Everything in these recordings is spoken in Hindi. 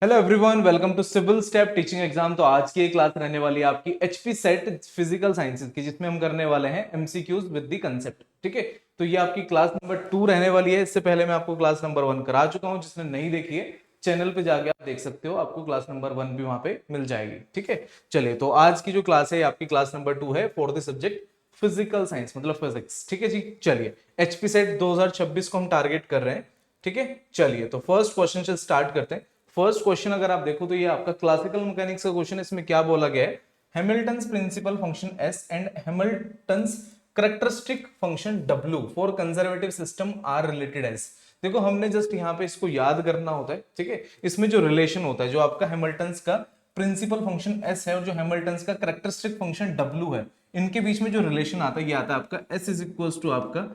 Hello everyone, welcome to civil step teaching exam. तो आज की ये क्लास रहने वाली है आपकी एचपी सेट फिजिकल साइंसेज की, जिसमें हम करने वाले हैं एमसीक्यूज विद द कंसेप्ट। ठीक है, तो ये आपकी क्लास नंबर 2 रहने वाली है। इससे पहले मैं आपको क्लास नंबर 1 करा चुका हूं। जिसने नहीं देखी है चैनल पे जाके आप देख सकते हो, आपको क्लास नंबर 1 भी वहां पे मिल जाएगी। ठीक है, चलिए तो आज की जो क्लास है आपकी क्लास नंबर 2 है for the subject physical science, मतलब फिजिक्स। ठीक है जी, चलिए एचपी सेट 2026 को हम टारगेट कर रहे हैं। ठीक है, चलिए तो फर्स्ट क्वेश्चन से स्टार्ट करते हैं। फर्स्ट क्वेश्चन अगर आप देखो तो ये आपका क्लासिकल मैकेनिक्स का क्वेश्चन है। इसमें क्या बोला गया है, Hamilton's principal function S and Hamilton's characteristic function W for conservative system are related as. देखो हमने जस्ट यहाँ पे इसको याद करना होता है। ठीक है, इसमें जो रिलेशन होता है, जो आपका हैमिल्टन्स का प्रिंसिपल फंक्शन एस है और जो हैमिल्टन्स का कैरेक्टरिस्टिक फंक्शन डब्ल्यू है, इनके बीच में जो रिलेशन आता है ये आता है आपका एस इज इक्वल टू आपका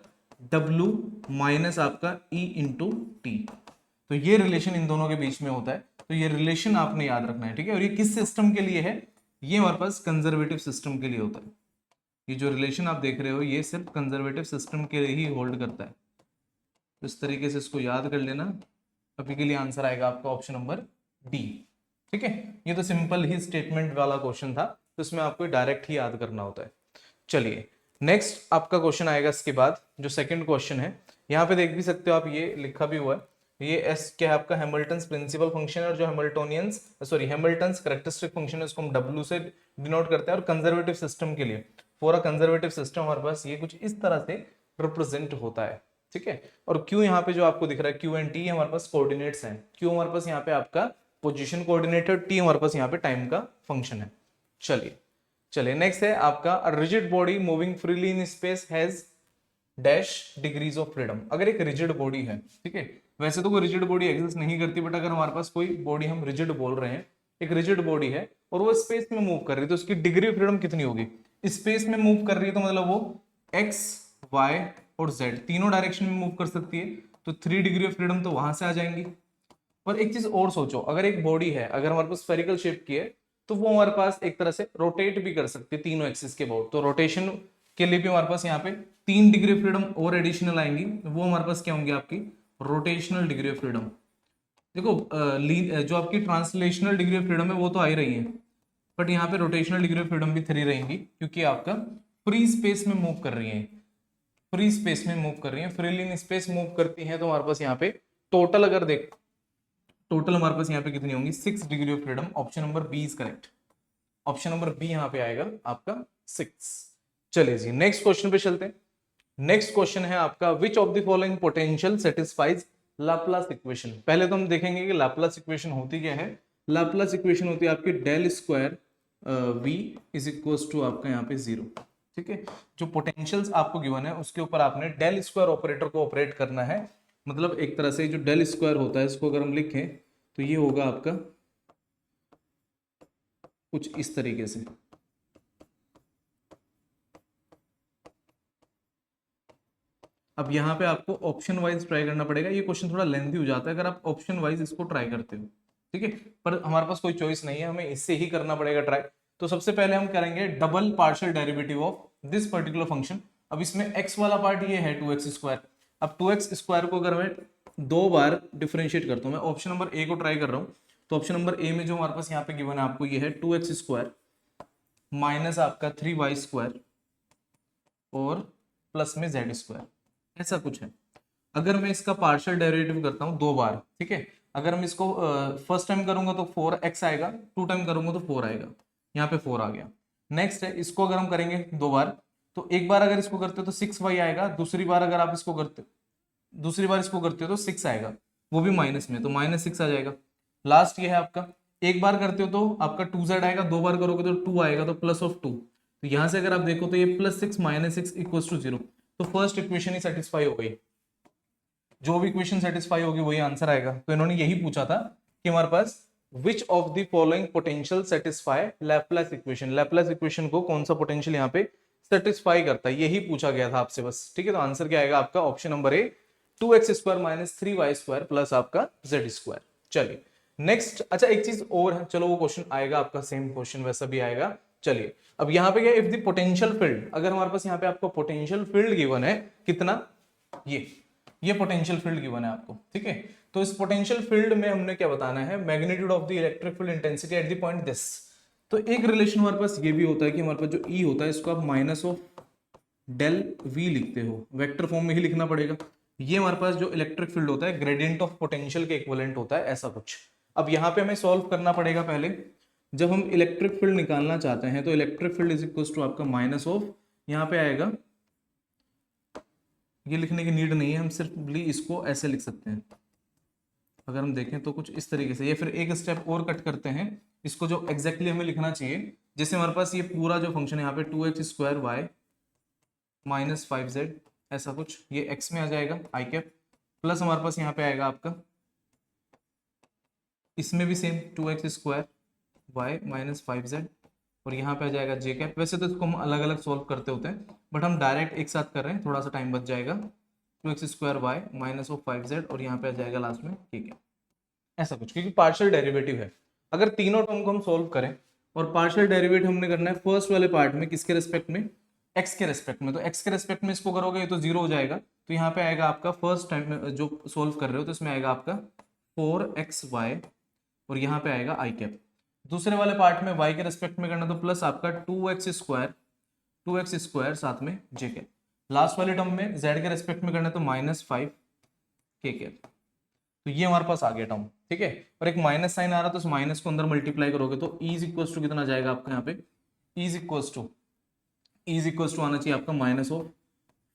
डब्ल्यू माइनस आपका ई इंटू टी। तो ये रिलेशन इन दोनों के बीच में होता है। तो ये रिलेशन आपने याद रखना है। ठीक है, और ये किस सिस्टम के लिए है, ये हमारे पास कंजर्वेटिव सिस्टम के लिए होता है। ये जो रिलेशन आप देख रहे हो ये सिर्फ कंजर्वेटिव सिस्टम के लिए ही होल्ड करता है। तो इस तरीके से इसको याद कर लेना। अभी के लिए आंसर आएगा आपका ऑप्शन नंबर डी। ठीक है, ये तो सिंपल ही स्टेटमेंट वाला क्वेश्चन था, तो इसमें आपको डायरेक्ट ही याद करना होता है। चलिए नेक्स्ट आपका क्वेश्चन आएगा। इसके बाद जो सेकंड क्वेश्चन है, यहाँ पे देख भी सकते हो आप, ये लिखा भी हुआ है। ये एस क्या है आपका हैमिल्टन्स प्रिंसिपल फंक्शन है, और जो हैमिल्टोनियंस सॉरी हैमिल्टन्स कैरेक्टरिस्टिक फंक्शन है उसको हम डब्ल्यू से डिनोट करते हैं। और कंजर्वेटिव सिस्टम के लिए, फॉर अ कंजर्वेटिव सिस्टम हमारे पास ये कुछ इस तरह से रिप्रेजेंट होता है। ठीक है, और क्यू यहाँ पे जो आपको दिख रहा है क्यू एंड टी हमारे पास कोऑर्डिनेट्स हैं। क्यू हमारे पास यहाँ पे आपका पोजीशन कोऑर्डिनेट है, टी हमारे पास यहाँ पे टाइम का फंक्शन है। चलिए नेक्स्ट है आपका rigid body moving freely in space has dash degrees of freedom. अगर एक रिजिड बॉडी है, ठीक है, वैसे तो कोई रिजिड बॉडी एग्जिस्ट नहीं करती, बट अगर हमारे पास कोई बॉडी हम रिजिड बोल रहे हैं, एक रिजिड बॉडी है और वो स्पेस में मूव कर रही है, तो उसकी डिग्री ऑफ फ्रीडम कितनी होगी। स्पेस में मूव कर रही है तो मतलब वो एक्स वाई और जेड तीनों डायरेक्शन में मूव कर सकती है, तो 3 डिग्री ऑफ फ्रीडम तो वहां से आ जाएंगी। और एक चीज और सोचो, अगर एक बॉडी है, अगर हमारे पास स्फेरिकल शेप की है, तो वो हमारे पास एक तरह से रोटेट भी कर सकती है तीनों एक्सिस के अबाउट। तो रोटेशन के लिए भी हमारे पास यहाँ पे 3 डिग्री ऑफ फ्रीडम और एडिशनल आएंगी। वो हमारे पास क्या होंगी, आपकी रोटेशनल डिग्री ऑफ फ्रीडम। देखो जो आपकी ट्रांसलेशनल डिग्री ऑफ फ्रीडम है वो तो आ ही रही है, बट यहाँ पे रोटेशनल डिग्री ऑफ फ्रीडम भी 3 रहेंगी, क्योंकि आपका फ्री स्पेस में मूव कर रही है। फ्री स्पेस में मूव कर रही है, फ्रीली इन स्पेस मूव करती है, तो हमारे पास यहाँ पे टोटल अगर देख टोटल हमारे पास यहाँ पे कितनी होंगी, 6 degree of freedom. Option number B is correct. Option number B यहाँ पे आएगा आपका 6। चलिए जी नेक्स्ट क्वेश्चन पे चलते हैं। नेक्स्ट क्वेश्चन है आपका विच of the following potential satisfies Laplace equation. पहले तो हम देखेंगे कि लाप्लास इक्वेशन होती क्या है। लाप्लास इक्वेशन होती है आपकी del square V is equal to आपका यहाँ पे 0। ठीक है, जो पोटेंशियल्स आपको गिवन है उसके ऊपर आपने डेल स्क्वायर ऑपरेटर को ऑपरेट करना है। मतलब एक तरह से जो डेल स्क्वायर होता है इसको अगर हम लिखें तो ये होगा आपका कुछ इस तरीके से। अब यहाँ पे आपको ऑप्शन वाइज ट्राई करना पड़ेगा। ये क्वेश्चन थोड़ा लेंथी हो जाता है अगर आप ऑप्शन वाइज इसको ट्राई करते हो। ठीक है, पर हमारे पास कोई चॉइस नहीं है, हमें इससे ही करना पड़ेगा ट्राई। तो सबसे पहले हम करेंगे double partial derivative of this particular function. अब इसमें x वाला पार्ट ये है 2x स्क्वायर। अब 2x स्क्वायर को अगर मैं 2 बार डिफरेंशिएट करता हूँ, मैं ऑप्शन नंबर ए को ट्राई कर रहा हूँ, तो ऑप्शन नंबर ए में जो हमारे पास यहाँ पे गिवन है आपको ये है 2x स्क्वायर माइनस आपका 3y स्क्वायर और प्लस में z स्क्वायर, ऐसा कुछ है। अगर मैं इसका पार्शियल डेरिवेटिव करता हूँ 2 बार, ठीक है, अगर मैं इसको फर्स्ट टाइम करूंगा तो 4x आएगा, 2 टाइम करूंगा तो 4 आएगा, यहाँ पे 4 आ गया। नेक्स्ट है इसको अगर हम करेंगे 2 बार, तो एक बार अगर इसको करते हो तो 6y आएगा, दूसरी बार अगर आप इसको करते हो तो 6 आएगा, वो भी माइनस में, तो -6 आ जाएगा। लास्ट ये है आपका, एक बार करते हो तो आपका 2z आएगा, 2 बार करोगे तो 2 आएगा, तो प्लस ऑफ 2। तो यहां से अगर आप देखो तो ये +6 -6 इक्वल्स टू 0। तो फर्स्ट इक्वेशन ही सेटिस्फाई हो गई। जो भी इक्वेशन सेटिस्फाई होगी वही आंसर आएगा। तो इन्होंने यही पूछा था कि हमारे पास which of the following potential satisfy Laplace equation. Laplace equation को कौन सा पोटेंशियल यहाँ पे सेटिस्फाई करता है, यही पूछा गया था आपसे बस। ठीक है, तो आंसर क्या आएगा आपका option number A 2x square minus 3y square plus आपका z स्क्वायर। चलिए नेक्स्ट, अच्छा एक चीज और है, चलो वो क्वेश्चन आएगा आपका, सेम क्वेश्चन वैसा भी आएगा। चलिए अब यहाँ पे क्या, इफ द पोटेंशियल फील्ड, अगर हमारे पास यहाँ पे आपको पोटेंशियल फील्ड गिवन है कितना, ये ये पोटेंशियल फील्ड गिवन है आपको, ठीक है। तो इस पोटेंशियल फील्ड में हमने क्या बताना है, magnitude of the electric field intensity at the point this. तो एक रिलेशन हमारे पास ये भी होता है कि हमारे पास जो ई होता है इसको आप माइनस ऑफ डेल वी लिखते हो, वेक्टर फॉर्म में ही लिखना पड़ेगा। ये हमारे पास जो इलेक्ट्रिक फील्ड होता है ग्रेडियंट ऑफ पोटेंशियल के इक्विवेलेंट होता है, ऐसा कुछ। अब यहाँ पे हमें सॉल्व करना पड़ेगा पहले। जब हम इलेक्ट्रिक फील्ड निकालना चाहते हैं तो electric field is equal to आपका माइनस ऑफ, यहाँ पे आएगा, ये लिखने की नीड नहीं है, हम सिर्फली इसको ऐसे लिख सकते हैं। अगर हम देखें तो कुछ इस तरीके से, ये फिर एक स्टेप और कट करते हैं इसको, जो एग्जैक्टली हमें लिखना चाहिए। जैसे हमारे पास ये पूरा जो फंक्शन है यहाँ पे 2x² y माइनस 5z, ऐसा कुछ, ये x में आ जाएगा आई कैप, प्लस हमारे पास यहाँ पे आएगा आपका, इसमें भी same 2x² y minus 5z, और यहाँ पे आ जाएगा जे कैप। वैसे तो इसको हम अलग अलग सॉल्व करते होते हैं, बट हम डायरेक्ट एक साथ कर रहे हैं, थोड़ा सा टाइम बच जाएगा। 2x² y minus of 5z, और यहाँ पे आ जाएगा लास्ट में ठीक है, ऐसा कुछ, क्योंकि पार्शियल डेरिवेटिव है। अगर तीनों टर्म को हम सॉल्व करें, और पार्शियल डेरिवेटिव हमने करना है फर्स्ट वाले पार्ट में, किसके रेस्पेक्ट में, x के रेस्पेक्ट में। तो x के रेस्पेक्ट में इसको करोगे तो 0 हो जाएगा, तो यहाँ पे आएगा आपका फर्स्ट टाइम में जो सोल्व कर रहे हो तो इसमें आएगा आपका 4xy, और यहाँ पे आएगा आई कैप। दूसरे वाले पार्ट में y के रेस्पेक्ट में करना तो प्लस आपका 2x² साथ में जे कैप। लास्ट वाले टर्म में z के रेस्पेक्ट में करना तो -5 के कैप। तो ये हमारे पास आ गया टर्म, ठीक है। और एक माइनस साइन आ रहा तो उस माइनस को अंदर मल्टीप्लाई करोगे तो ई इज इक्वल टू कितना जाएगा आपका, यहाँ पे ई इज इक्वल टू आना चाहिए आपका minus of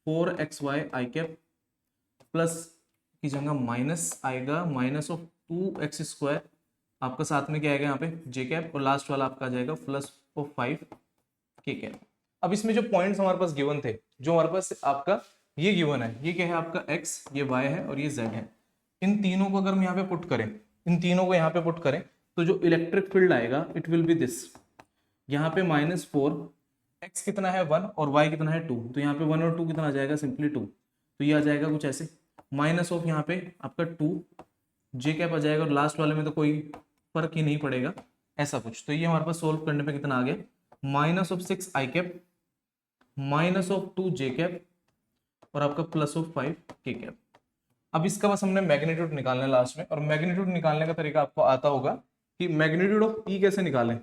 4xy I cap, plus की जगह माइनस आएगा माइनस ऑफ 2x² आपका, साथ में क्या आएगा यहाँ पे जे कैप, और लास्ट वाला आपका आ जाएगा प्लस ऑफ 5 के कैप। अब इसमें जो पॉइंट्स हमारे पास गिवन थे, जो हमारे पास आपका ये गिवन है, ये क्या है आपका x, ये y है और ये z है। इन तीनों को अगर हम यहाँ पे पुट करें, इन तीनों को यहाँ पे पुट करें तो जो इलेक्ट्रिक फील्ड आएगा इट विल बी दिस। यहाँ पे -4, x कितना है 1 और y कितना है 2, तो यहाँ पे 1 और 2 कितना आ जाएगा, सिंपली 2। तो ये आ जाएगा कुछ ऐसे, माइनस ऑफ यहाँ पे आपका 2 जे कैप आ जाएगा, और लास्ट वाले में तो कोई फर्क ही नहीं पड़ेगा, ऐसा कुछ। तो ये हमारे पास सोल्व करने पे कितना आ गया, minus of 6 I cap minus of 2 J cap और आपका प्लस ऑफ 5 के कैप। अब इसका बस हमने मैग्नीट्यूड निकालना है लास्ट में, और मैग्नीट्यूड निकालने का तरीका आपको आता होगा कि मैग्नीट्यूड ऑफ ई कैसे निकालें।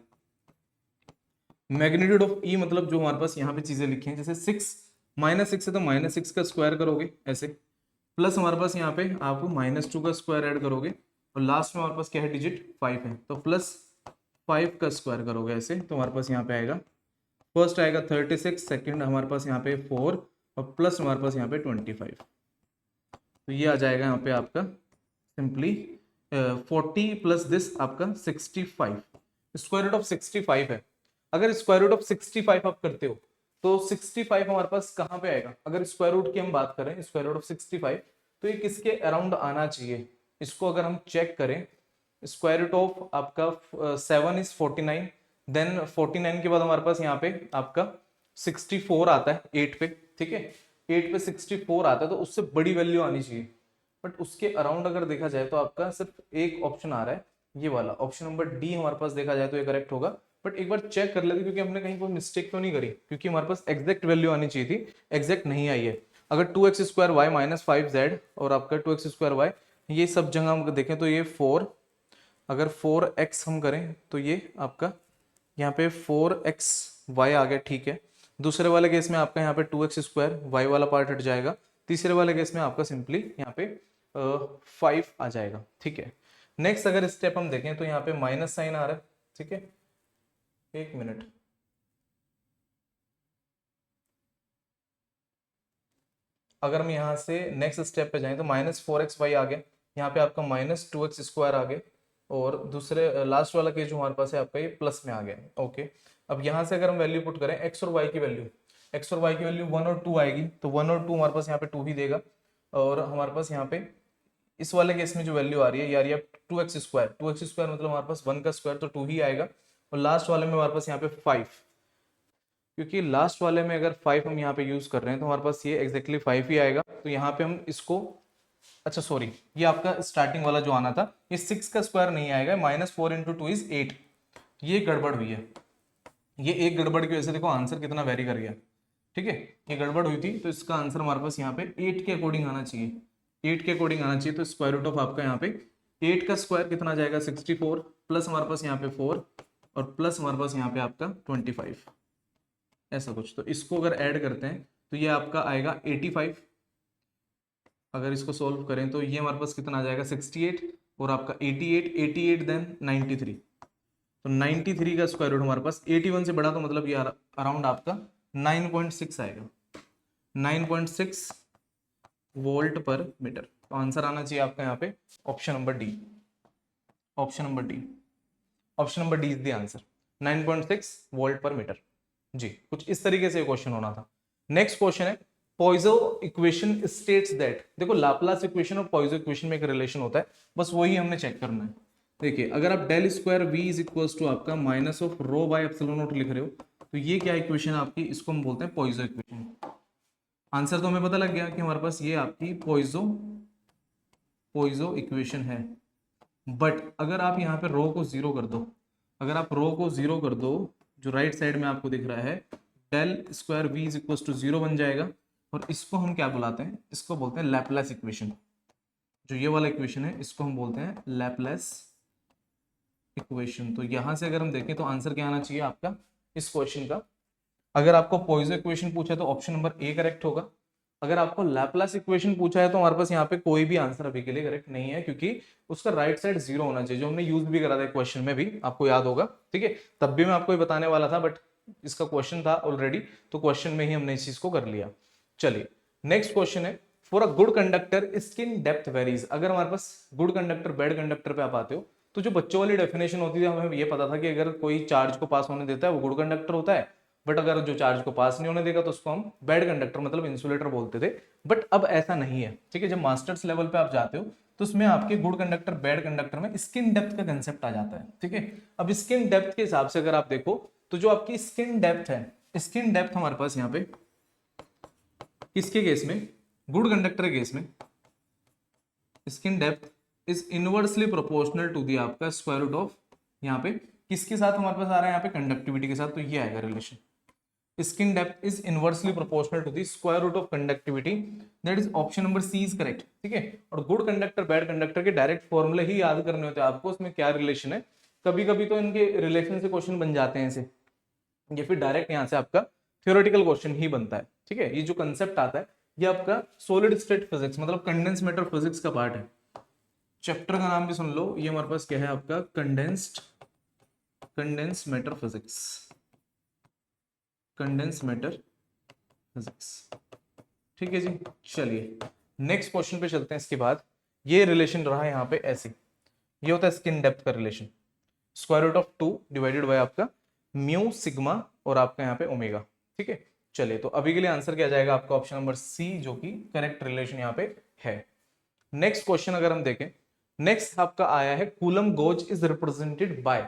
मैग्नीट्यूड ऑफ ई मतलब जो हमारे पास यहाँ पे चीजें लिखी हैं, जैसे 6 -6 है तो -6 का स्क्वायर करोगे ऐसे, प्लस हमारे पास यहाँ पे आप -2 का स्क्वायर ऐड करोगे, और लास्ट में हमारे पास क्या है, डिजिट 5 है, तो प्लस 5 का स्क्वायर करोगे ऐसे, तो हमारे पास यहाँ पे आएगा, फर्स्ट आएगा 36, सेकंड हमारे पास यहाँ पे 4, और प्लस हमारे पास यहाँ पे 25। तो ये आ जाएगा यहाँ पे आपका सिंपली 40 प्लस दिस आपका 65। स्क्वायर रूट ऑफ 65 है। अगर स्क्वायर रूट ऑफ 65 आप करते हो तो 65 हमारे पास कहाँ पे आएगा, अगर स्क्वायर रूट की हम बात करें, स्क्वायर रूट ऑफ 65 तो ये किसके अराउंड आना चाहिए। इसको अगर हम चेक करें, स्क्वायर रूट ऑफ आपका 7 इज 49, देन 49 के बाद हमारे पास यहाँ पे आपका 64 आता है 8 पे, ठीक है, 8 पे 64 आता है, तो उससे बड़ी वैल्यू आनी चाहिए। बट उसके अराउंड अगर देखा जाए तो आपका सिर्फ एक ऑप्शन आ रहा है, ये वाला ऑप्शन नंबर डी हमारे पास देखा जाए तो ये करेक्ट होगा। बट एक बार चेक कर लेते, क्योंकि हमने कहीं कोई मिस्टेक क्यों नहीं करी, क्योंकि हमारे पास एग्जैक्ट वैल्यू आनी चाहिए थी, एग्जैक्ट नहीं आई है। अगर 2x² y माइनस 5z और आपका 2x² y, ये सब जगह हम देखें तो ये 4, अगर 4x हम करें तो ये आपका यहाँ पे 4xy आ गया, ठीक है। दूसरे वाले केस में आपका यहाँ पे 2x² y वाला पार्ट हट जाएगा, तीसरे वाले केस में आपका सिंपली यहाँ पे 5 आ जाएगा, ठीक है। नेक्स्ट अगर स्टेप हम देखें तो यहाँ पे माइनस साइन आ रहा है, ठीक है, एक मिनट, अगर हम यहाँ से नेक्स्ट स्टेप पे जाएं तो -4xy आ गया, यहाँ पे आपका -2x² आ गया, और दूसरे लास्ट वाला केस जो हमारे पास है आपका ये प्लस में आ गया, ओके। अब यहाँ से अगर हम वैल्यू पुट करें x और y की वैल्यू, x और y की वैल्यू 1 और 2 आएगी, तो 1 और 2 हमारे पास यहाँ पे 2 ही देगा, और हमारे पास यहाँ पे इस वाले केस में जो वैल्यू आ रही है यार ये 2x² मतलब हमारे पास 1 का स्क्वायर, तो 2 ही आएगा, और लास्ट वाले में हमारे पास यहाँ पे 5, क्योंकि लास्ट वाले में अगर 5 हम यहाँ पे यूज कर रहे हैं तो हमारे पास ये एग्जैक्टली 5 ही आएगा। तो यहाँ पे हम इसको, अच्छा सॉरी, ये आपका स्टार्टिंग वाला जो आना था ये 6 का स्क्वायर नहीं आएगा, -4 × 2 इज 8, ये गड़बड़ हुई है। ये एक गड़बड़ की वजह से देखो आंसर कितना वेरी कर गया, ठीक है, ये गड़बड़ हुई थी, तो इसका आंसर हमारे पास यहाँ पे 8 के अकॉर्डिंग आना चाहिए, 8 के अकॉर्डिंग आना चाहिए, तो स्क्वायर रूट ऑफ आपका यहाँ पे 8 का स्क्वायर कितना आ जाएगा 64, प्लस हमारे पास यहाँ पे 4 और प्लस हमारे पास यहाँ पे आपका 25, ऐसा कुछ। तो इसको अगर ऐड करते हैं तो ये आपका आएगा 85। अगर इसको सोल्व करें तो ये हमारे पास कितना आ जाएगा 68 और आपका 88 देन 93। तो 93 का स्क्वायर रूट हमारे पास 81 से बड़ा, तो मतलब ये अराउंड आपका 9.6 आएगा, 9.6 वोल्ट पर मीटर। तो आंसर आना चाहिए आपका यहाँ पे option number D, option number D, option number D is the answer, 9.6 volt पर मीटर। जी, कुछ इस तरीके से क्वेश्चन होना था। नेक्स्ट क्वेश्चन है पॉइजो इक्वेशन स्टेट्स दैट। देखो लाप्लास इक्वेशन और पॉइजो इक्वेशन में एक रिलेशन होता है, बस वही हमने चेक करना है। देखिए अगर आप del square V is equals to आपका minus of rho by epsilon naught लिख रहे हो, तो ये क्या इक्वेशन है आपकी, इसको हम बोलते हैं पॉइजो इक्वेशन। आंसर तो हमें पता लग गया कि हमारे पास ये आपकी पॉइजो इक्वेशन है। बट अगर आप यहाँ पे रो को जीरो कर दो, अगर आप रो को जीरो कर दो, जो राइट साइड में आपको दिख रहा है del square V is equals to zero बन जाएगा, और इसको हम क्या बुलाते हैं, इसको बोलते हैं लैपलेस इक्वेशन। जो ये वाला इक्वेशन है इसको हम बोलते हैं लैपलेस इक्वेशन। तो यहां से अगर हम देखें तो आंसर क्या आना चाहिए आपका इस क्वेश्चन का। अगर आपको पॉइजो इक्वेशन पूछा है तो ऑप्शन नंबर ए करेक्ट होगा। अगर आपको लैपलेस इक्वेशन पूछा है तो हमारे पास यहाँ पे कोई भी आंसर अभी के लिए करेक्ट नहीं है, क्योंकि उसका राइट साइड जीरो होना चाहिए, जो हमने यूज भी करा था क्वेश्चन में भी, आपको याद होगा। ठीक है, तब भी मैं आपको ये बताने वाला था, बट इसका क्वेश्चन था ऑलरेडी, तो क्वेश्चन में ही हमने इस चीज को कर लिया। चलिए नेक्स्ट क्वेश्चन है for a good conductor skin depth varies. अगर हमारे पास गुड कंडक्टर बैड कंडक्टर पे आप आते हो, तो जो बच्चों वाली डेफिनेशन होती थी हमें ये पता था कि अगर कोई चार्ज को पास होने देता है वो गुड कंडक्टर होता है, बट अगर जो चार्ज को पास नहीं होने देगा तो उसको हम बैड कंडक्टर मतलब इंसुलेटर बोलते थे। बट अब ऐसा नहीं है। ठीक है, जब मास्टर्स लेवल पे आप जाते हो तो उसमें आपके गुड कंडक्टर बैड कंडक्टर में स्किन डेप्थ का कंसेप्ट आ जाता है। ठीक है, अब स्किन डेप्थ के हिसाब से अगर आप देखो तो जो आपकी स्किन डेप्थ है, स्किन डेप्थ हमारे पास यहाँ पे किसके केस में, गुड कंडक्टर के केस में skin depth is inversely proportional to the आपका स्क्वायर रूट ऑफ, यहाँ पे किसके साथ हमारे पास आ रहा है, यहाँ पे कंडक्टिविटी के साथ। तो ये आएगा relation, skin depth is inversely proportional to the square root of conductivity, that is option number C is correct. ठीक है, और गुड कंडक्टर बैड कंडक्टर के डायरेक्ट फॉर्मूले ही याद करने होते हैं आपको, उसमें क्या रिलेशन है। कभी कभी तो इनके रिलेशन से क्वेश्चन बन जाते हैं ऐसे, या फिर डायरेक्ट यहाँ से आपका थ्योरेटिकल क्वेश्चन ही बनता है। ठीक है, ये जो कंसेप्ट आता है ये आपका सॉलिड स्टेट फिजिक्स मतलब कंडेंस मैटर फिजिक्स का पार्ट है। चैप्टर का नाम भी सुन लो, ये हमारे पास क्या है आपका condense matter physics, condense matter physics. ठीक है जी, चलिए नेक्स्ट क्वेश्चन पे चलते हैं। इसके बाद ये रिलेशन रहा यहाँ पे ऐसे, ये होता है स्किन डेप्थ का relation, square root of 2 divided by आपका म्यू सिग्मा और आपका यहाँ पे ओमेगा। ठीक है, चलिए तो अभी के लिए आंसर क्या जाएगा आपका ऑप्शन नंबर सी, जो कि करेक्ट रिलेशन यहाँ पे है। नेक्स्ट क्वेश्चन अगर हम देखें, नेक्स्ट आपका आया है coulomb goes is represented by.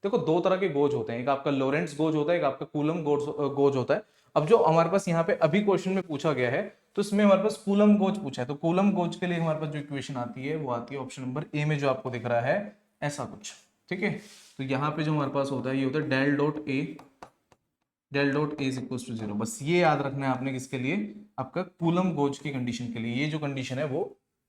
देखो दो तरह के गोज होते हैं, एक आपका लोरेंट्स गोज होता है, एक आपका कूलम गोज होता है। अब जो हमारे पास यहाँ पे अभी क्वेश्चन में पूछा गया है तो इसमें हमारे पास कूलम गोज पूछा है, तो कूलम गोज के लिए हमारे पास जो इक्वेशन आती है वो आती है ऑप्शन नंबर ए में, जो आपको दिख रहा है ऐसा कुछ। ठीक है, तो यहाँ पे जो हमारे पास होता है ये होता है del dot A is equal to zero. बस ये याद रखना है आपने, किसके लिए, आपका कूलम गोज की कंडीशन के लिए। ये जो कंडीशन है वो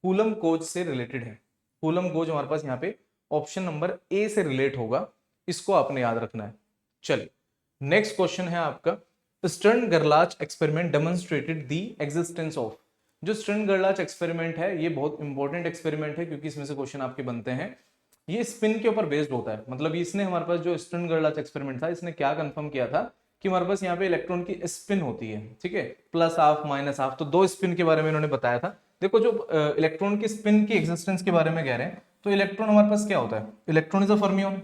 कूलम गोज से रिलेटेड है। कूलम गोज हमारे पास यहाँ पे ऑप्शन नंबर ए से रिलेट होगा, इसको आपने याद रखना है। चलिए नेक्स्ट क्वेश्चन है आपका Stern Gerlach experiment demonstrated the existence of. जो स्टर्न गरलाच एक्सपेरिमेंट है ये बहुत इंपॉर्टेंट एक्सपेरिमेंट है, क्योंकि इसमें से क्वेश्चन आपके बनते हैं। ये स्पिन के ऊपर बेस्ड होता है, मतलब इसने हमारे पास जो स्टर्न गरलाच एक्सपेरिमेंट था इसने क्या कंफर्म किया था कि हमारे पास यहाँ पे इलेक्ट्रॉन की स्पिन होती है। ठीक है, प्लस हाफ माइनस हाफ, तो दो स्पिन के बारे में इन्होंने बताया था। देखो जो इलेक्ट्रॉन की स्पिन की एग्जिस्टेंस के बारे में कह रहे हैं, तो इलेक्ट्रॉन हमारे पास क्या होता है, electron is a fermion.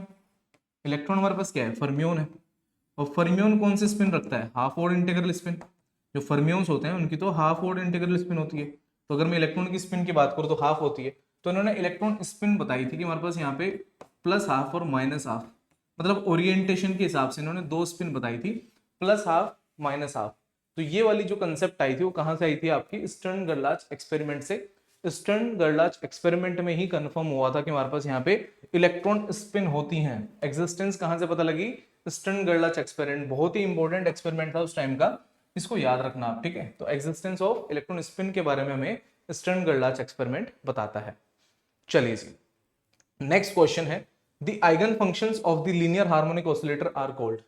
Electron हमारे पास क्या है, फर्मियोन है। और फर्मियोन कौन सी स्पिन रखता है, हाफ ओड इंटीग्रल स्पिन। जो फर्मियोन्स होते हैं उनकी तो हाफ ओड इंटीग्रल स्पिन होती है। तो अगर मैं इलेक्ट्रॉन की स्पिन की बात करूँ तो हाफ होती है। तो इन्होंने इलेक्ट्रॉन स्पिन बताई थी कि हमारे पास यहाँ पे प्लस हाफ और माइनस हाफ, मतलब ओरिएंटेशन के हिसाब से इन्होंने दो स्पिन बताई थी, प्लस हाफ माइनस हाफ। तो ये वाली जो कंसेप्ट आई थी वो कहां से आई थी, आपकी स्टर्न गरलाच एक्सपेरिमेंट से। स्टर्न गरलाच एक्सपेरिमेंट में ही कंफर्म हुआ था कि हमारे पास यहाँ पे इलेक्ट्रॉन स्पिन होती हैं। एग्जिस्टेंस कहां से पता लगी, स्टर्न गरलाच एक्सपेरिमेंट, बहुत ही इंपॉर्टेंट एक्सपेरिमेंट था उस टाइम का, इसको याद रखना आप। ठीक है, तो एग्जिस्टेंस ऑफ इलेक्ट्रॉन स्पिन के बारे में हमें स्टर्न गर्लाच एक्सपेरिमेंट बताता है। चलिए जी, नेक्स्ट क्वेश्चन है the eigen functions of the linear harmonic oscillator are called.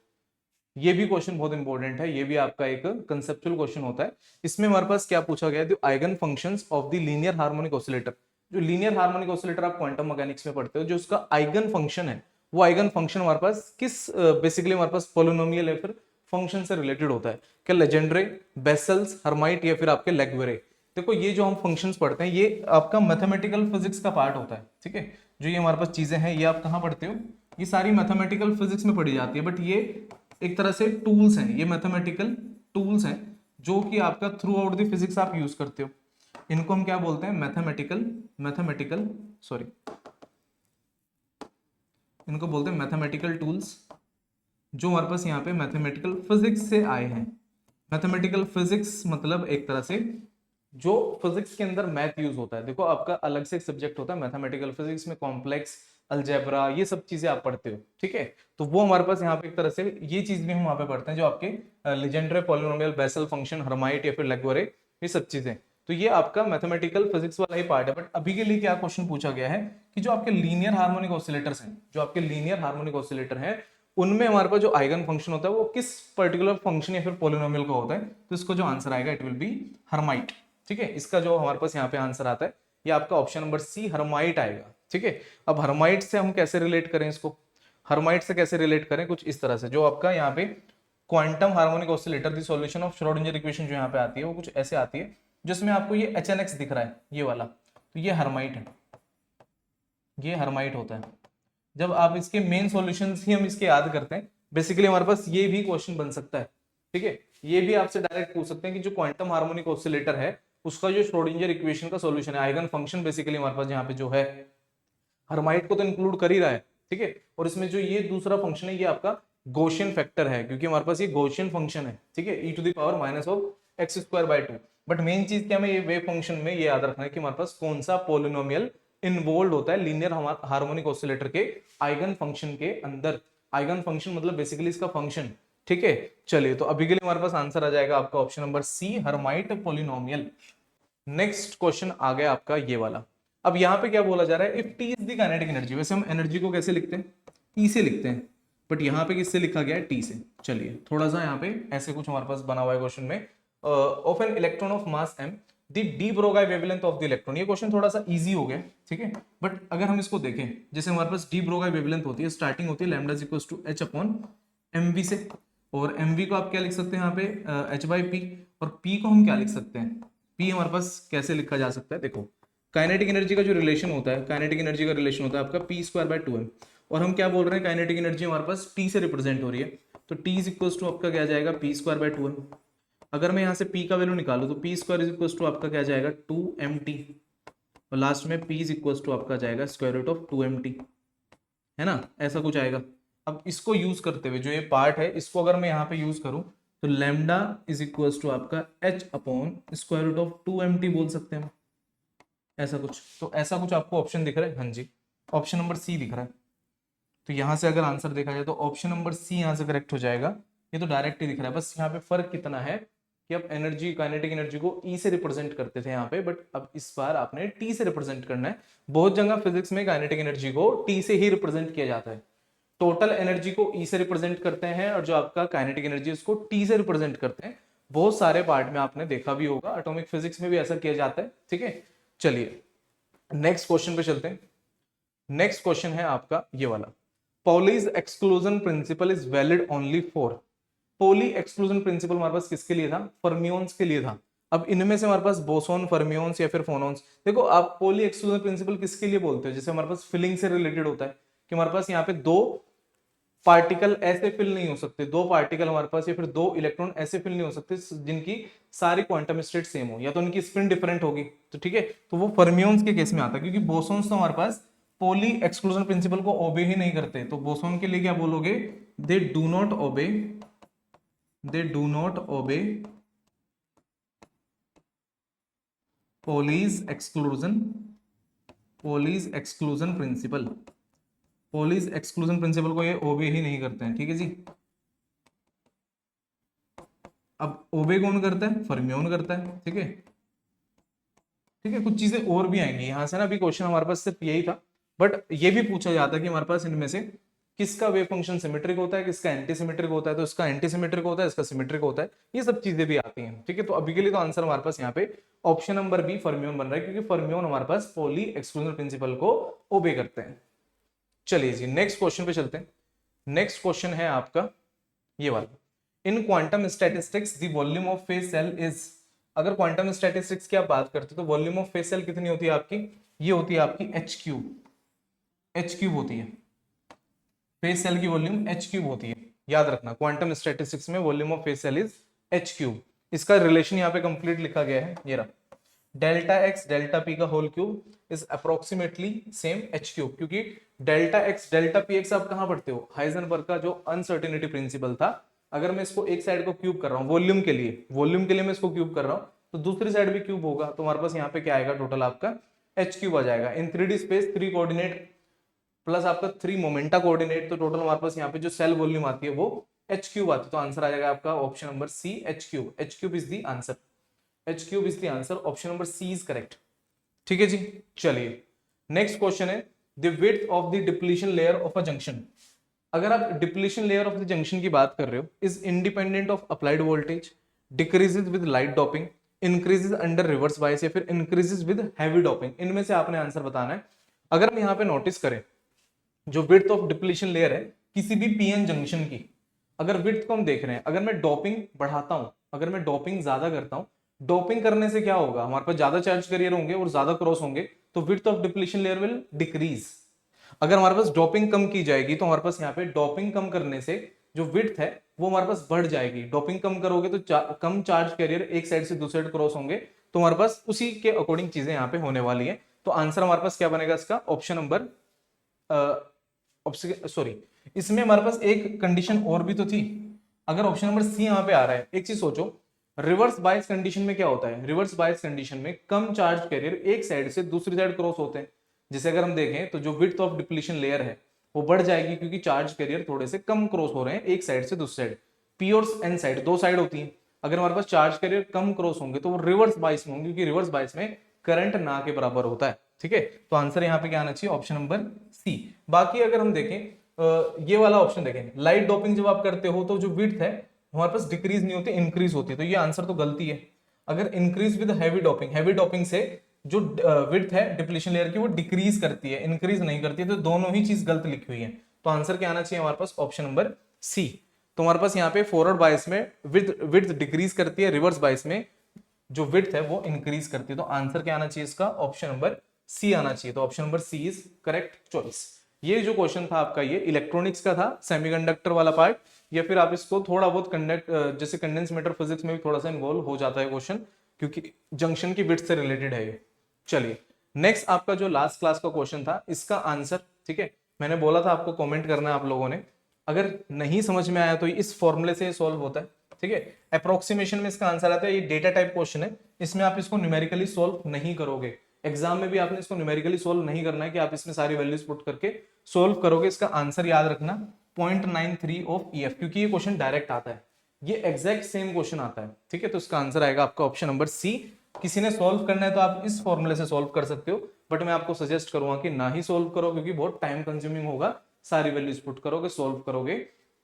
ये भी क्वेश्चन बहुत इंपॉर्टेंट है, ये भी आपका एक कंसेप्चुअल क्वेश्चन होता है। इसमें हमारे पास क्या पूछा गया है, the eigen functions of the linear harmonic oscillator. जो लीनियर हार्मोनिक ऑसिलेटर आप क्वांटम मैकेनिक्स में पढ़ते हो, जो उसका आइगन फंक्शन है, वो आइगन फंक्शन हमारे पास किस बेसिकली हमारे पास पोलिनोमियल या फिर फंक्शन से रिलेटेड होता है। क्या लेजेंड्रे, बेसल्स, हर्माइट या फिर आपके लेग्वेरे। देखो ये जो हम फंक्शंस पढ़ते हैं ये आपका मैथमेटिकल फिजिक्स का पार्ट होता है, ठीक है। जो ये हमारे पास चीजें हैं ये आप कहाँ पढ़ते हो, ये सारी मैथमेटिकल फिजिक्स में पढ़ी जाती है, बट ये एक तरह से टूल्स हैं, ये मैथमेटिकल टूल्स हैं जो कि आपका थ्रू आउट द फिजिक्स आप यूज करते हो। इनको हम क्या बोलते हैं, मैथमेटिकल सॉरी, इनको बोलते हैं मैथमेटिकल टूल्स, जो हमारे पास यहाँ पे मैथमेटिकल फिजिक्स से आए हैं। मैथमेटिकल फिजिक्स मतलब एक तरह से जो फिजिक्स के अंदर मैथ यूज होता है। देखो आपका अलग से एक सब्जेक्ट होता है मैथमेटिकल फिजिक्स में, कॉम्प्लेक्स अलजेब्रा, ये सब चीजें आप पढ़ते हो, ठीक है। तो वो हमारे पास यहाँ पे एक तरह से ये चीज भी हम वहां पे पढ़ते हैं, जो आपके Legendre, polynomial, Bessel function, Hermite या फिर लेग्वेरे, ये सब चीजें। तो ये आपका मैथमेटिकल फिजिक्स वाला ही पार्ट है। बट अभी के लिए क्या क्वेश्चन पूछा गया है कि जो आपके लीनियर हार्मोनिक ऑसिलेटर्स हैं, जो आपके लीनियर हार्मोनिक ऑसिलेटर हैं, उनमें हमारे पास जो आइगन फंक्शन होता है वो किस पर्टिकुलर फंक्शन या फिर पॉलिनोमियल का होता है। तो इसको जो आंसर आएगा इट विल बी हर्माइट, ठीक है। इसका जो हमारे पास यहाँ पे आंसर आता है ये आपका ऑप्शन नंबर सी हर्माइट आएगा, ठीक है। अब हर्माइट से हम कैसे रिलेट करें इसको, हर्माइट से कैसे रिलेट करें, कुछ इस तरह से, जो आपका यहाँ पे quantum harmonic oscillator the solution of Schrodinger equation जो यहाँ पे आती है वो कुछ ऐसे आती है, जिसमें आपको ये HNX दिख रहा है ये वाला, तो ये हर्माइट है, ये हर्माइट होता है। जब आप इसके मेन सॉल्यूशंस ही हम इसके याद करते हैं, बेसिकली हमारे पास ये भी क्वेश्चन बन सकता है, ठीक है। ये भी आपसे डायरेक्ट पूछ सकते हैं कि जो क्वांटम हार्मोनिक ऑसिलेटर है उसका जो श्रोडिंगर इक्वेशन का सॉल्यूशन है, आइगन फंक्शन बेसिकली हमारे पास यहाँ पे जो है हर्माइट को तो इंक्लूड कर ही रहा है, ठीक है। और इसमें जो ये दूसरा फंक्शन है ये आपका गॉसियन फैक्टर है, क्योंकि हमारे पास ये गॉसियन फंक्शन है, ठीक है, e to the power minus of X square by 2। But main चीज क्या है, ये वेव फंक्शन में ये याद रखना है कि हमारे पास कौन सा पोलिनोमियल इन्वॉल्व होता है लीनियर हार्मोनिक ऑसिलेटर के आइगन फंक्शन के अंदर। आइगन फंक्शन मतलब बेसिकली इसका फंक्शन, ठीक है। चलिए तो अभी के लिए हमारे पास आंसर आ जाएगा आपका option number C Hermite polynomial. Next question आ गया आपका ये वाला। अब यहाँ पे क्या बोला जा रहा है, if T is the kinetic energy. वैसे हम एनर्जी को कैसे लिखते हैं, ई से लिखते हैं, बट यहाँ पे किससे लिखा गया है, टी से। चलिए थोड़ा सा यहाँ पे ऐसे कुछ हमारे पास बना हुआ है क्वेश्चन में, of an electron of mass m the de Broglie wavelength of the electron. ये क्वेश्चन थोड़ा सा इजी हो गया, ठीक है। बट अगर हम इसको देखें, जैसे हमारे पास डी ब्रोगाई वेवलेंथ होती है, स्टार्टिंग होती है lambda equals to h upon mv से, और mv को आप क्या लिख सकते हैं यहाँ पे h बाई पी, और p को हम क्या लिख सकते हैं, p हमारे पास कैसे लिखा जा सकता है, देखो काइनेटिक एनर्जी का जो रिलेशन होता है, काइनेटिक एनर्जी का रिलेशन होता है आपका पी स्क्वायर बाय 2m, और हम क्या बोल रहे हैं, काइनेटिक एनर्जी हमारे पास टी से रिप्रेजेंट हो रही है, तो टी इज इक्वल्स टू आपका क्या जाएगा, पी स्क्वायर बाय 2m। अगर मैं यहाँ से p का वैल्यू निकालू तो P square is equals to आपका क्या जाएगा 2mt, और लास्ट में p इज इक्वल्स टू आपका जाएगा स्क्वायर रूट ऑफ 2mt, है ना, ऐसा कुछ आएगा। अब इसको यूज करते हुए जो ये पार्ट है, इसको अगर मैं यहाँ पे यूज करूँ तो लैम्डा इज इक्वल्स टू आपका h upon square root of 2mt बोल सकते हैं हम, ऐसा कुछ। तो ऐसा कुछ आपको ऑप्शन दिख रहा है, हाँ जी, ऑप्शन नंबर सी दिख रहा है। तो यहाँ से अगर आंसर देखा जाए तो ऑप्शन नंबर सी यहाँ से करेक्ट हो जाएगा। ये तो डायरेक्ट ही दिख रहा है, बस यहाँ पे फर्क कितना है कि अब एनर्जी, काइनेटिक एनर्जी को ई से रिप्रेजेंट करते थे यहाँ पे, बट अब इस बार आपने टी से रिप्रेजेंट करना है। बहुत जगह फिजिक्स में काइनेटिक एनर्जी को टी से ही रिप्रेजेंट किया जाता है, टोटल एनर्जी को ई से रिप्रेजेंट करते हैं, और जो आपका काइनेटिक एनर्जी उसको टी से रिप्रेजेंट करते हैं। बहुत सारे पार्ट में आपने देखा भी होगा, एटॉमिक फिजिक्स में भी ऐसा किया जाता है, ठीक है। चलिए नेक्स्ट क्वेश्चन पे चलते हैं। नेक्स्ट क्वेश्चन है आपका ये वाला, Pauli's exclusion principle is valid only for. Poly exclusion principle हमारे पास किसके लिए था, फर्मियोन्स के लिए था। अब इनमें से हमारे पास बोसोन, फर्मियोन्स या फिर फोनॉन्स। देखो आप पॉली एक्सक्लूजन प्रिंसिपल किसके लिए बोलते हो, जैसे हमारे पास फिलिंग से रिलेटेड होता है कि हमारे पास यहाँ पे दो पार्टिकल ऐसे फिल नहीं हो सकते, दो पार्टिकल हमारे पास या फिर दो इलेक्ट्रॉन ऐसे फिल नहीं हो सकते जिनकी सारी क्वांटम स्टेट सेम हो, या तो उनकी स्पिन डिफरेंट होगी, तो ठीक है। तो वो फर्मियोन्स के केस में आता है, क्योंकि बोसोन्स तो हमारे पास पॉली एक्सक्लूजन प्रिंसिपल को ओबे ही नहीं करते। तो बोसोन के लिए क्या बोलोगे, they do not obey, they do not obey Pauli's exclusion, Pauli's exclusion principle, Pauli's exclusion principle को ये ओबे ही नहीं करते हैं, ठीक है जी। अब ओबे कौन करता है, फर्मियोन करता है, ठीक है। ठीक है, कुछ चीजें और भी आएंगी यहाँ से ना। अभी क्वेश्चन हमारे पास सिर्फ यही था, बट ये भी पूछा जाता है कि हमारे पास इनमें से किसका वेव फंक्शन सिमेट्रिक होता है, किसका एंटी सिमेट्रिक होता है, तो इसका एंटी सिमेट्रिक होता है, इसका सिमेट्रिक होता है, ये सब चीजें भी आती हैं। ठीक है, तो अभी के लिए तो आंसर हमारे पास यहाँ पे ऑप्शन नंबर बी फर्मियोन बन रहा है, क्योंकि फर्मियोन हमारे पास पॉली एक्सक्लूजन प्रिंसिपल को ओबे करते हैं। चलिए जी नेक्स्ट क्वेश्चन पे चलते हैं। नेक्स्ट क्वेश्चन है आपका ये वाला, in quantum statistics the volume of phase cell is. अगर क्वांटम स्टैटिस्टिक्स की आप बात करते हो तो वॉल्यूम ऑफ फेज सेल कितनी होती है आपकी, ये होती है आपकी एच क्यूब, एच क्यूब होती है फेज सेल की वॉल्यूम, एच क्यूब होती है। याद रखना क्वांटम स्टैटिस्टिक्स में volume of phase cell is H cube. इसका रिलेशन यहाँ पे कंप्लीट लिखा गया है, ये रहा, डेल्टा एक्स डेल्टा पी का whole cube is approximately same H cube, क्योंकि delta X delta P X आप कहां पढ़ते हो, हाइजेनबर्ग का जो अनसर्टेनिटी प्रिंसिपल था। अगर मैं इसको एक साइड को क्यूब कर रहा हूँ वॉल्यूम के लिए, वॉल्यूम के लिए मैं इसको क्यूब कर रहा हूँ, तो दूसरी साइड भी क्यूब होगा, तो हमारे पास यहाँ पे क्या आएगा, टोटल आपका एच क्यूब आ जाएगा। इन 3D स्पेस 3 कोऑर्डिनेट प्लस आपका 3 मोमेंटा कोऑर्डिनेट, तो टोटल हमारे पास यहाँ पे जो सेल वॉल्यूम आती है वो एच क्यूब आती है। तो आंसर आ जाएगा आपका option number C H cube. H cube is the answer, H cube is the answer, option number C is correct. ठीक है जी, चलिए नेक्स्ट क्वेश्चन है, the width of the depletion layer of a junction. अगर आप depletion layer of the junction की बात कर रहे हो, is independent of applied voltage, decreases with light doping, increases under reverse bias, या फिर इंक्रीजेस विद हैवी डॉपिंग, इनमें से आपने आंसर बताना है। अगर हम यहाँ पे नोटिस करें, जो विड्थ ऑफ डिप्लीशन लेयर है किसी भी पीएन जंक्शन की, अगर विड्थ को हम देख रहे हैं, अगर मैं डॉपिंग बढ़ाता हूं, अगर मैं डॉपिंग ज्यादा करता हूं, डॉपिंग करने से क्या होगा, हमारे पास ज्यादा चार्ज कैरियर होंगे और ज्यादा क्रॉस होंगे, तो width of depletion layer will decrease. अगर हमारे पास डॉपिंग कम की जाएगी, तो हमारे पास यहाँ पे डॉपिंग कम करने से जो विड्थ है वो हमारे पास बढ़ जाएगी। डॉपिंग कम करोगे तो कम चार्ज कैरियर एक साइड से दूसरे साइड क्रॉस होंगे, तो हमारे पास उसी के अकॉर्डिंग चीजें यहाँ पे होने वाली है। तो आंसर हमारे पास क्या बनेगा इसका, ऑप्शन नंबर सॉरी, इसमें हमारे पास एक कंडीशन और भी तो थी। अगर ऑप्शन नंबर सी यहाँ पे आ रहा है, एक चीज सोचो, रिवर्स बायस कंडीशन में क्या होता है, रिवर्स बायस कंडीशन में कम चार्ज कैरियर एक साइड से दूसरी साइड क्रॉस होते हैं। जैसे अगर हम देखें तो जो विड्थ ऑफ डिप्लीशन लेयर है वो बढ़ जाएगी, क्योंकि चार्ज कैरियर थोड़े से कम क्रॉस हो रहे हैं एक साइड से दूसरी साइड। पी और एन साइड दो साइड होती है, अगर हमारे पास चार्ज कैरियर कम क्रॉस होंगे तो वो रिवर्स बायस में होंगे, क्योंकि रिवर्स बायस में करंट ना के बराबर होता है। ठीक है, तो आंसर यहाँ पे क्या आना चाहिए, ऑप्शन नंबर सी। बाकी अगर हम देखें ये वाला ऑप्शन देखें, लाइट डॉपिंग जब आप करते हो तो जो विड्थ है हमारे पास डिक्रीज नहीं होती, इंक्रीज होती है, तो ये आंसर तो गलती है। अगर increase with heavy doping, heavy doping से जो विड्थ है डिप्लीशन लेयर की वो डिक्रीज करती है, इंक्रीज नहीं करती है, तो दोनों ही चीज गलत लिखी हुई है। तो आंसर क्या आना चाहिए हमारे पास, ऑप्शन नंबर सी। तो हमारे पास यहाँ पे फॉरवर्ड बायस में विड्थ डिक्रीज करती है, रिवर्स बायस में जो विड्थ है वो इंक्रीज करती है। तो आंसर क्या आना चाहिए इसका, ऑप्शन नंबर सी आना चाहिए। तो option number C is correct choice. ये जो क्वेश्चन था आपका ये इलेक्ट्रॉनिक्स का था, सेमीकंडक्टर वाला पार्ट, या फिर आप इसको थोड़ा बहुत कंडक्ट जैसे कंडेंस मैटर फिजिक्स में भी थोड़ा सा इन्वॉल्व हो जाता है क्वेश्चन, क्योंकि जंक्शन की विड्थ से रिलेटेड है ये। चलिए नेक्स्ट आपका जो लास्ट क्लास का क्वेश्चन था इसका आंसर, ठीक है, मैंने बोला था आपको कमेंट करना है आप लोगों ने। अगर नहीं समझ में आया तो इस फॉर्मूले से सॉल्व होता है। ठीक है, अप्रोक्सीमेशन में इसका आंसर आता है, ये डेटा टाइप क्वेश्चन है, इसमें आप इसको न्यूमेरिकली सॉल्व नहीं करोगे। एग्जाम में भी आपने इसको न्यूमेरिकली सॉल्व नहीं करना है कि आप इसमें सारी वैल्यूज पुट करके सॉल्व करोगे। इसका आंसर याद रखना 0.93 ऑफ ईएफ, क्योंकि ये क्वेश्चन डायरेक्ट आता है, ये एग्जैक्ट सेम क्वेश्चन आता है। ठीक है, तो इसका आंसर आएगा आपका ऑप्शन नंबर सी। किसी ने सॉल्व करना है तो आप इस फॉर्मूले से सॉल्व कर सकते हो, बट मैं आपको सजेस्ट करूंगा कि ना ही सॉल्व करो, क्योंकि बहुत टाइम कंज्यूमिंग होगा। सारी वैल्यूज पुट करोगे, सॉल्व करोगे,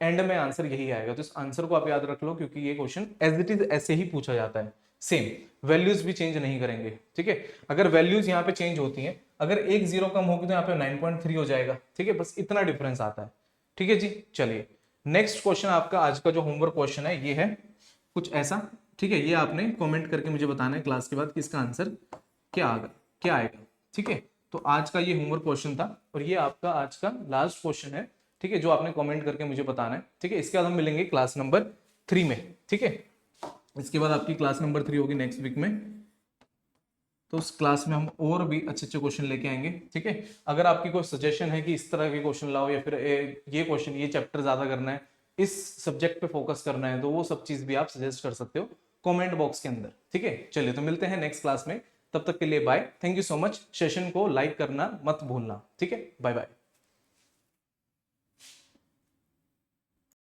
एंड में आंसर यही आएगा। तो इस आंसर को आप याद रख लो, क्योंकि ये क्वेश्चन एज इट इज ऐसे ही पूछा जाता है, सेम वैल्यूज भी चेंज नहीं करेंगे। ठीक है, अगर वैल्यूज यहाँ पे चेंज होती हैं, अगर एक जीरो कम होगी तो यहाँ पे 9.3 हो जाएगा। ठीक है, बस इतना डिफरेंस आता है। ठीक है जी, चलिए नेक्स्ट क्वेश्चन आपका आज का जो होमवर्क क्वेश्चन है ये है कुछ ऐसा। ठीक है, ये आपने कमेंट करके मुझे बताना है क्लास के बाद कि इसका आंसर क्या आएगा। ठीक है, तो आज का ये होमवर्क क्वेश्चन था और ये आपका आज का लास्ट क्वेश्चन है। ठीक है, जो आपने कमेंट करके मुझे बताना है। ठीक है, इसके बाद हम मिलेंगे क्लास नंबर 3 में। ठीक है, इसके बाद आपकी क्लास नंबर 3 होगी नेक्स्ट वीक में, तो उस क्लास में हम और भी अच्छे अच्छे क्वेश्चन लेके आएंगे। ठीक है, अगर आपकी कोई सजेशन है कि इस तरह के क्वेश्चन लाओ, या फिर ये क्वेश्चन ये चैप्टर ज्यादा करना है, इस सब्जेक्ट पे फोकस करना है, तो वो सब चीज भी आप सजेस्ट कर सकते हो कमेंट बॉक्स के अंदर। ठीक है, चलिए तो मिलते हैं नेक्स्ट क्लास में, तब तक के लिए bye, thank you so much. Session को लाइक करना मत भूलना। ठीक है, बाय बाय।